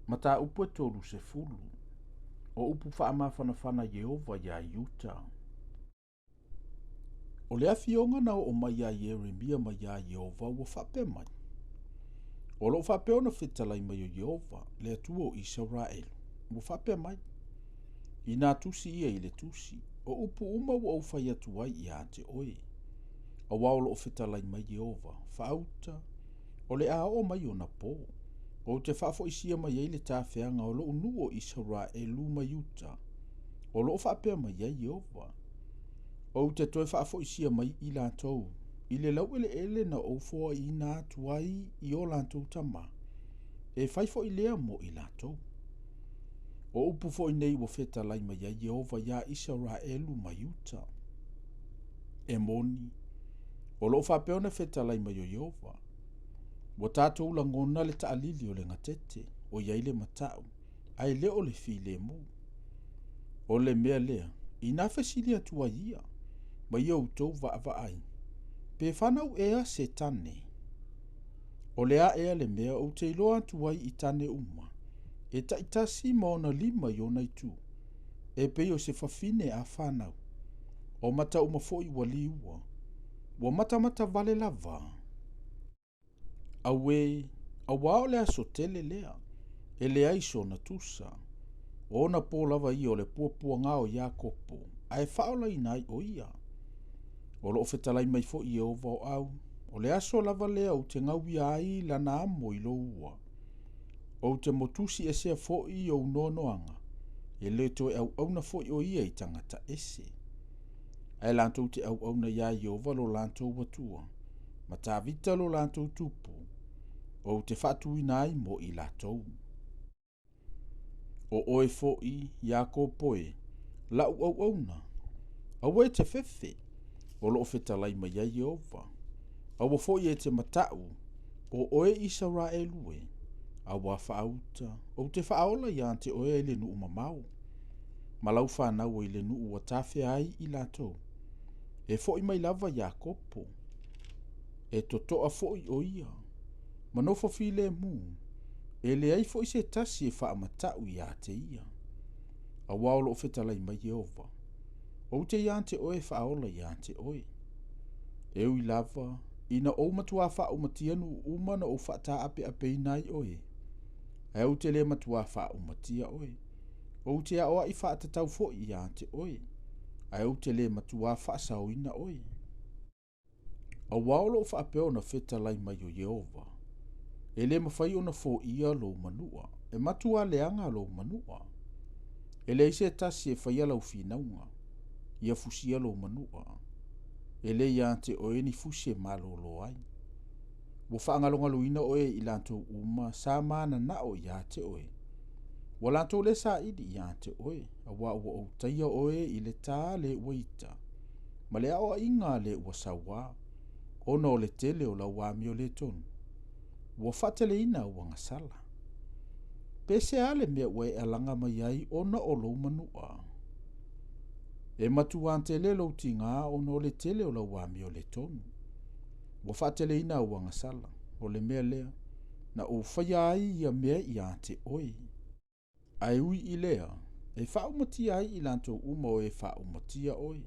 Mata upu e tolu se fulu. O upu whaamawhanawhana Yehova ia Utah. O lea fionga na o mai a Yeremia mai a Yehova ua whape mai. O lo whape ona whitalai mai o Yehova, lea tua o Israelu. Ua whape mai. I nā tusi ia i le tusi. O upu uma ua au whai atu ai i a te oe. A waolo o whitalai mai Yehova. Whaauta. O le a o mai o na pō. O te whafo isia mai ei le tāwhianga o lo unu o Israelu mai Utah. O lo whapea mai ei Yehova. O te toi whafo isia mai i lātou. I le lau ele na o fōa i nā tuai i o lātou tama. E whaifo i lea mo i lātou. O upu fo i nei wa wheta lai mai ei Yehova ia Israelu mai Utah. E moni. O lo whapea na wheta lai mai o Yehova. Wa tātou la ngona le taalili o le ngatete, o iai le matau, ai le o le fi le mu. O le mea lea, i nā whesili atua ia, ma ia utou va ai. Pe whanau ea se tane. O lea ea le mea o te iloa atua i tane uma, e taitasi maona 5 i ona i tu, e pei o se whawhine a whanau, o mata uma fo i wali ua, wa mata vale lava. Awe, awa o lea so tele lea, e lea iso na tusa. O na pō lava i o le puapua ngā o Iakopo, ai whaola i nai o ia. O lo whetalai mai fo i Yehova o au, o le aso lava lea o te ngau ia ai lana amo i lo ua. O te motusi e sea fo i o unonoanga, e le to e au na fo i o ia i tangata ese. Ai lantou te au na ia Yehova lo lantou watua, ma tā vita lo lantou tupu, o te whatu i nai mo i latou. O oe fo i Iakopo e, lau au na, au e te fefe, o lo whetalai mai ia Yehova. Au fo i e te matau, o oe Israelu e, au a whaauta, o te whaola i ante oe le nuu mamau. Malau whanau i le nuu wa tawhi ai i latou. E fo i mai lava Iakopo, e totoa fo i o ia, manofo file mu, e le ai fo i se tasi e wha matau i a te ia. A waolo o whetalai mai Yehova. O te i ante oe whaola i ante oe. E ui lava, ina o matua wha o matianu umana o whata ape nai oe. E o te le matua wha o matia oe. O te a oa i wha tatau fo i ante oe. E o te le matua wha sao ina oe. A waolo o wha apeo na whetalai mai o Yehova. E le mawhai ona fo ia lo manua, e matua leanga lo manua. E le ise tasi e whaia lau whinaunga, ia fusia lo manua. E le ia te oe ni fusie malo lo ai. Wo whaangalongalo ina oe i lantou uma sa mana na o ia te oe. Wa lantou le sa idi ia te oe, a wa ua o taia oe i le tā le waita. Ma le aoa inga le ua sawa, ono le tele o la wami o le tonu. Wa whatele ina ua ngasala. Pese ale mea ue alanga mai ai ona o lo manua. E matu ante le lo tinga ono le tele o la wami o le tonu. Wa whatele ina ua ngasala, o le mea lea, na o whaya ai ia mea i ante oe. Ai ui i lea, e whaumatia ai i lanto uma o e whaumatia oe.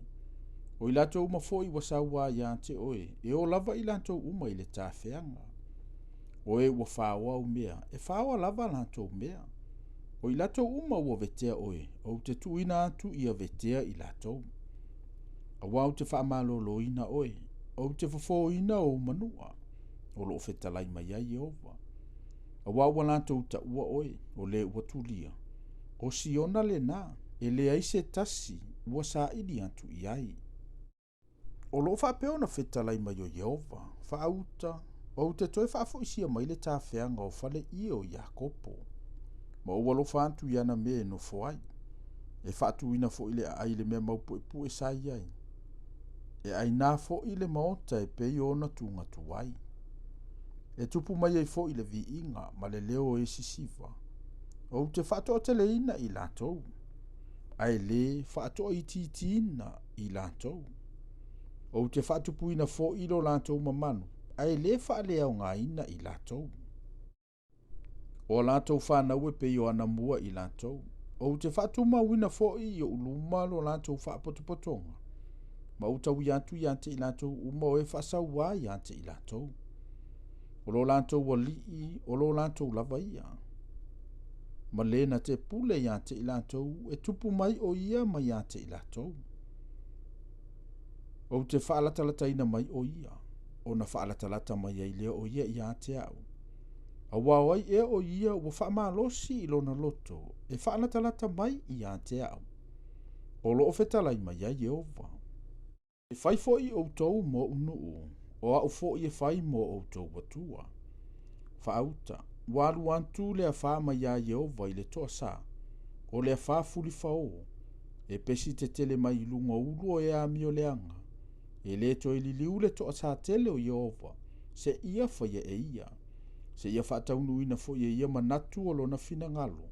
O i lanto uma fo i wasawa i ante oe, e o lava i lanto uma i le tāwhianga. O e ua whaua u mea, e whaua lava lanto mea. O i lato uma ua vetea oe, o te tuina atu ia vetea i lato. A wau te whaamalolo ina oe, o te fofo ina o manua, o lo whetalai mai ai Yehova. A wau lanto uta ua oe, o le ua tulia. O siona le na, e le aise tasi, ua sa idi atu i ai. O lo whapeo na whetalai mai o Yehova, whaauta, o te toi whaafo isia mai le tāwhianga o whale i o Iakopo. Ma ua lo whaantu i ana me no foai. E whaatu ina fo ile a ile mea maupu e pu e sai ai. E ai nā fo ile maota e pei ona tunga tuai. E tupu mai ei fo ile vi inga ma le leo e sisiva. O te whaatoa te le ina i lātou. Ai le whaatoa i titina i lātou. O te whaatupu ina fo ilo lātou mamanu. Ai le wha lea o ngā ina i lātou. O lātou whanau e pei o ana mua I lātou. O te whaatuma wina fo'i I o uluma lo lātou whaapotopotonga. Ma utau I ante I lātou uma o e whaasau wā I ante I lātou. O lo lātou wali'i, o lo lātou lava ia. Ma lena te pule I ante I lātou, e tupu mai o ia mai ante I lātou. O te whaalatalataina mai o ia, o na whaalatalata mai ai leo o ia I ante au. A wawai e o ia o whaamalosi I lona loto, e whaalatalata mai I ante au. O lo ofetalai mai ai Jehova. E whai foi o tau mo unuu, o au foi e whai mo o tau watua. Whaauta, waru antu lea wha mai a Jehova I le toa sa, o lea wha fuli whao, e pesi te tele mai I lunga ulu o e ami o leanga, e le to I liliu le toa sa tele o Jehova, se ia whaia e ia, se ia whaataunu ina foi e ia manatu o lona fina ngalo,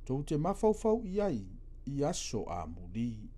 tou te mawhauwhau I ai, I aso a muri.